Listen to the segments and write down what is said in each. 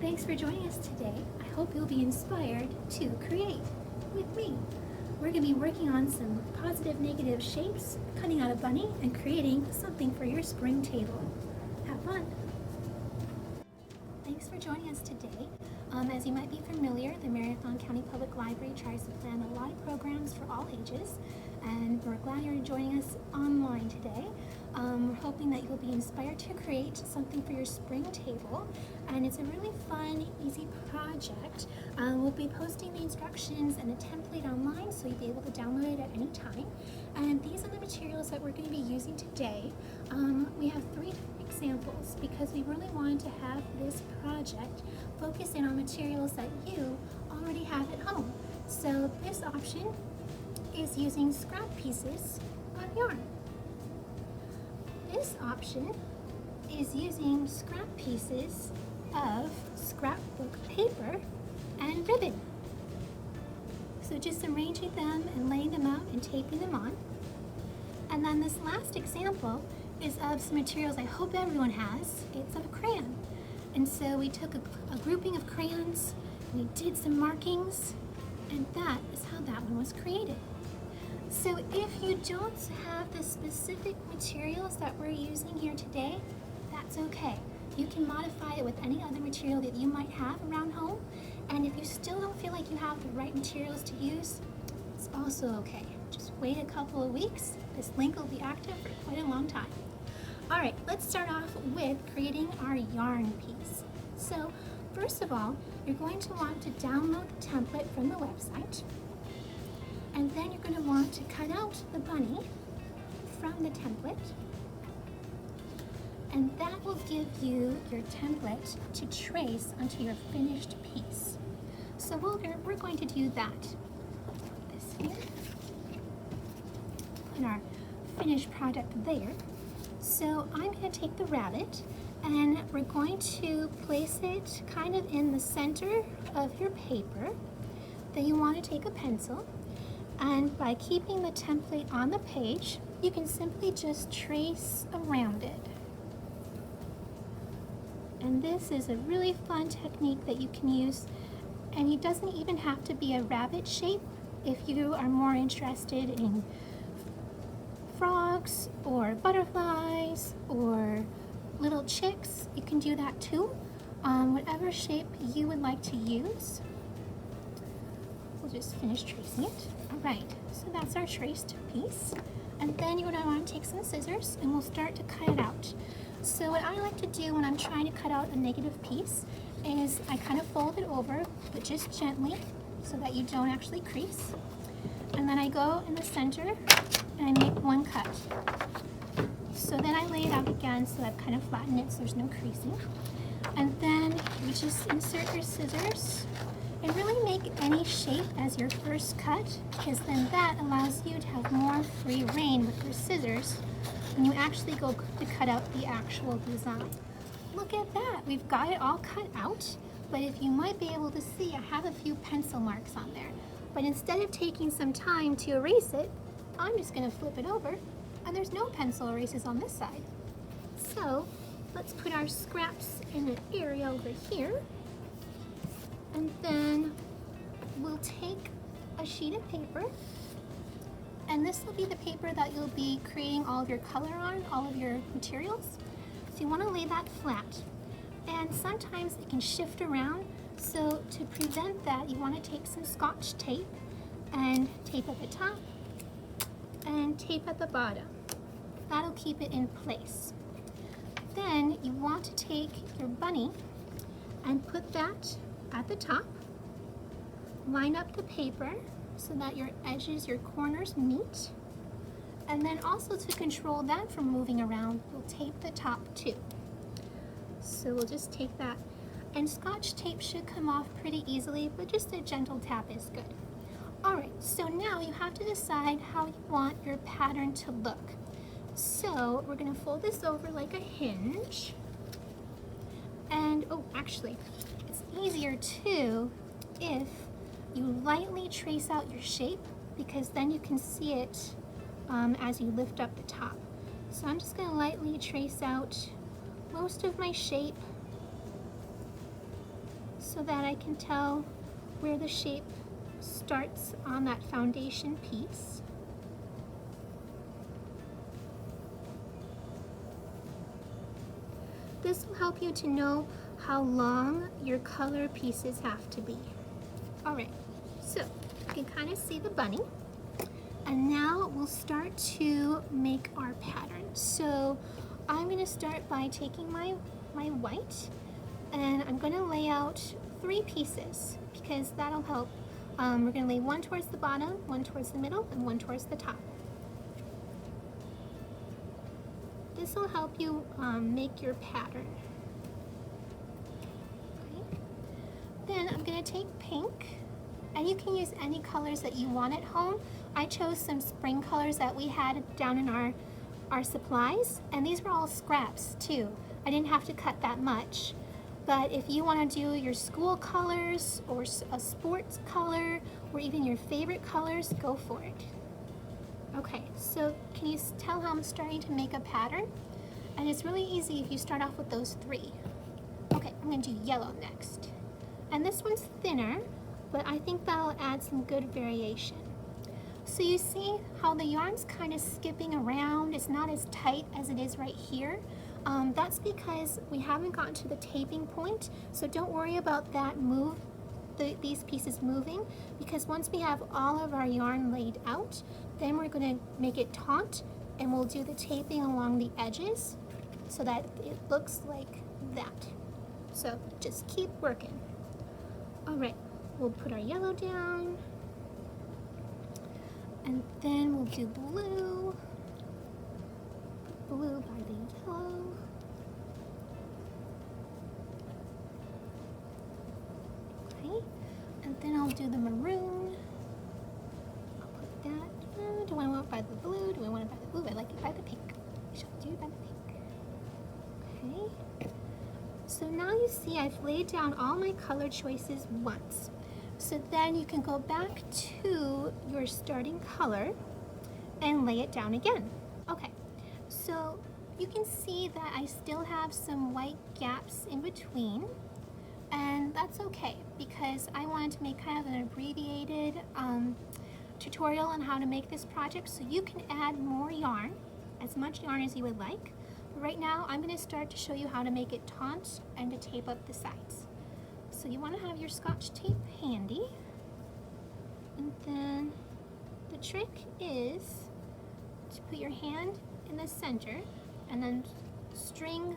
Thanks for joining us today. I hope you'll be inspired to create with me. We're going to be working on some positive, negative shapes, cutting out a bunny, and creating something for your spring table. Have fun! Thanks for joining us today. As you might be familiar, the Marathon County Public Library tries to plan a lot of programs for all ages, and we're glad you're joining us online today. We're hoping that you'll be inspired to create something for your spring table, and it's a really fun, easy project. We'll be posting the instructions and a template online, so you'll be able to download it at any time. And these are the materials that we're going to be using today. We have 3 different examples because we really wanted to have this project focus in on materials that you already have at home. So this option is using scrap pieces of yarn. This option is using scrap pieces of scrapbook paper and ribbon. So just arranging them and laying them out and taping them on. And then this last example is of some materials I hope everyone has. It's of a crayon. And so we took a grouping of crayons, we did some markings, and that is how that one was created. So if you don't have the specific materials that we're using here today, that's okay. You can modify it with any other material that you might have around home. And if you still don't feel like you have the right materials to use, it's also okay. Just wait a couple of weeks. This link will be active for quite a long time. All right, let's start off with creating our yarn piece. So first of all, you're going to want to download the template from the website. And then you're going to want to cut out the bunny from the template. And that will give you your template to trace onto your finished piece. So we're going to do that. Put this here. Put our finished product there. So I'm going to take the rabbit and we're going to place it kind of in the center of your paper. Then you want to take a pencil. And by keeping the template on the page, you can simply just trace around it. And this is a really fun technique that you can use, and it doesn't even have to be a rabbit shape. If you are more interested in frogs or butterflies or little chicks, you can do that too. Whatever shape you would like to use. We'll just finish tracing it. All right, so that's our traced piece. And then you're going to want to take some scissors and we'll start to cut it out. So what I like to do when I'm trying to cut out a negative piece is I kind of fold it over, but just gently so that you don't actually crease. And then I go in the center and I make one cut. So then I lay it out again so I've kind of flattened it so there's no creasing. And then you just insert your scissors and really make any shape as your first cut, because then that allows you to have more free reign with your scissors when you actually go to cut out the actual design. Look at that, we've got it all cut out, but if you might be able to see, I have a few pencil marks on there. But instead of taking some time to erase it, I'm just going to flip it over, and there's no pencil erases on this side. So let's put our scraps in an area over here. And then we'll take a sheet of paper, and this will be the paper that you'll be creating all of your color on, all of your materials. So you want to lay that flat. And sometimes it can shift around, so to prevent that, you want to take some scotch tape and tape at the top and tape at the bottom. That'll keep it in place. Then you want to take your bunny and put that at the top. Line up the paper so that your edges, your corners meet. And then also to control that from moving around, you'll tape the top too. So we'll just take that. And scotch tape should come off pretty easily, but just a gentle tap is good. Alright, so now you have to decide how you want your pattern to look. So we're going to fold this over like a hinge. And, oh, actually, it's easier too if you lightly trace out your shape, because then you can see it as you lift up the top. So I'm just going to lightly trace out most of my shape. so that I can tell where the shape starts on that foundation piece. This will help you to know how long your color pieces have to be. All right, so you can kind of see the bunny. And now we'll start to make our pattern. So I'm going to start by taking my white, and I'm going to lay out 3 pieces because that'll help. We're going to lay one towards the bottom, one towards the middle, and one towards the top. This will help you make your pattern. Okay. Then I'm going to take pink, and you can use any colors that you want at home. I chose some spring colors that we had down in our supplies, and these were all scraps too. I didn't have to cut that much. But if you want to do your school colors or a sports color or even your favorite colors, go for it. Okay, so can you tell how I'm starting to make a pattern? And it's really easy if you start off with those 3. Okay, I'm going to do yellow next. And this one's thinner, but I think that'll add some good variation. So you see how the yarn's kind of skipping around. It's not as tight as it is right here. That's because we haven't gotten to the taping point, so don't worry about that these pieces moving, because once we have all of our yarn laid out, then we're going to make it taut, and we'll do the taping along the edges so that it looks like that. So just keep working. All right, we'll put our yellow down, and then we'll do blue by the yellow. Okay, and then I'll do the maroon. I'll put that. Do I want it by the blue? Do I want it by the blue? I like it by the pink. I shall do it by the pink. Okay. So now you see I've laid down all my color choices once. So then you can go back to your starting color and lay it down again. Okay, so you can see that I still have some white gaps in between, and that's okay because I wanted to make kind of an abbreviated tutorial on how to make this project, so you can add more yarn, as much yarn as you would like. But right now I'm going to start to show you how to make it taut and to tape up the sides. So you want to have your scotch tape handy, and then the trick is to put your hand in the center and then string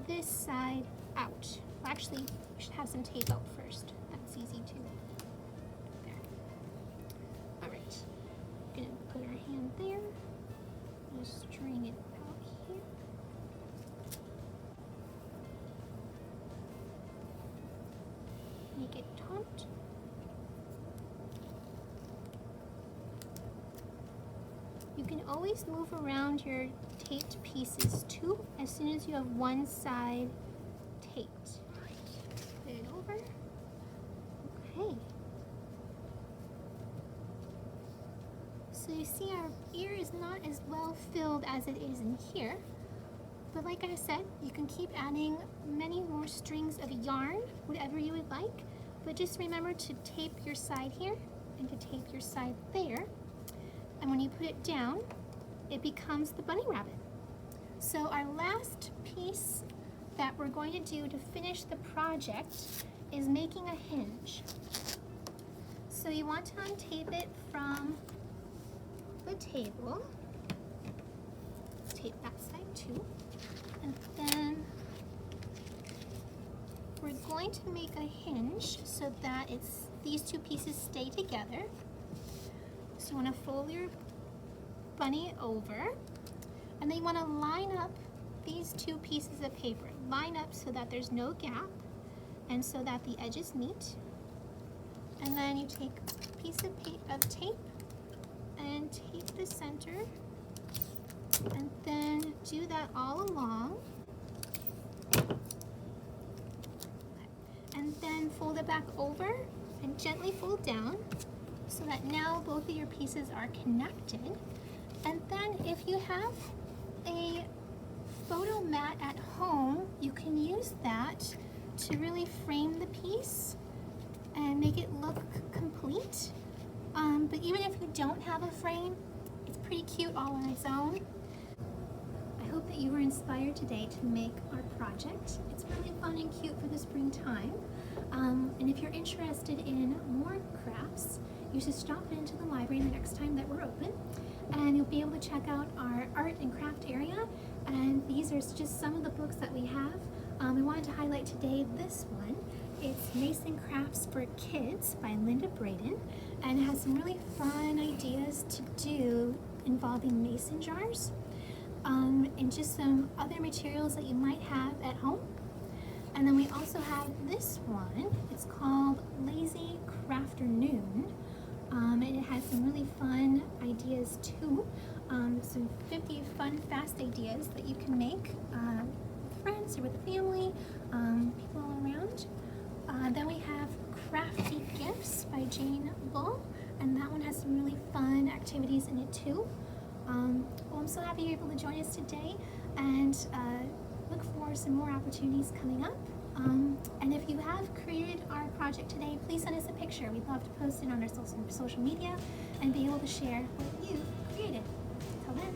this side out. Well, actually, we should have some tape out first. That's easy too. There. All right. We're gonna put our hand there. Just string it out here. Make it taut. You can always move around your taped pieces too as soon as you have one side taped. Put it over. Okay. So you see our ear is not as well filled as it is in here. But like I said, you can keep adding many more strings of yarn, whatever you would like. But just remember to tape your side here and to tape your side there. And when you put it down, it becomes the bunny rabbit. So our last piece that we're going to do to finish the project is making a hinge. So you want to untape it from the table. Tape that side too. And then we're going to make a hinge so that these 2 pieces stay together. So you want to fold your bunny over, and then you want to line up these 2 pieces of paper. Line up so that there's no gap and so that the edges meet. And then you take a piece of tape and tape the center, and then do that all along. And then fold it back over and gently fold down so that now both of your pieces are connected. And then if you have a photo mat at home, you can use that to really frame the piece and make it look complete. But even if you don't have a frame, it's pretty cute all on its own. I hope that you were inspired today to make our project. It's really fun and cute for the springtime. And if you're interested in more crafts, you should stop into the library the next time that we're open, and you'll be able to check out our art and craft area. And these are just some of the books that we have. We wanted to highlight today this one. It's Mason Crafts for Kids by Linda Braden, and it has some really fun ideas to do involving mason jars, and just some other materials that you might have at home. And then we also have this one. It's called Lazy Crafternoon, and it has some really fun ideas too. Some 50 fun, fast ideas that you can make with friends or with the family, people all around. Then we have Crafty Gifts by Jane Bull, and that one has some really fun activities in it too. Well, I'm so happy you're able to join us today, and look for some more opportunities coming up. And if you have created our project today, please send us a picture. We'd love to post it on our social media and be able to share what you've created. Until then.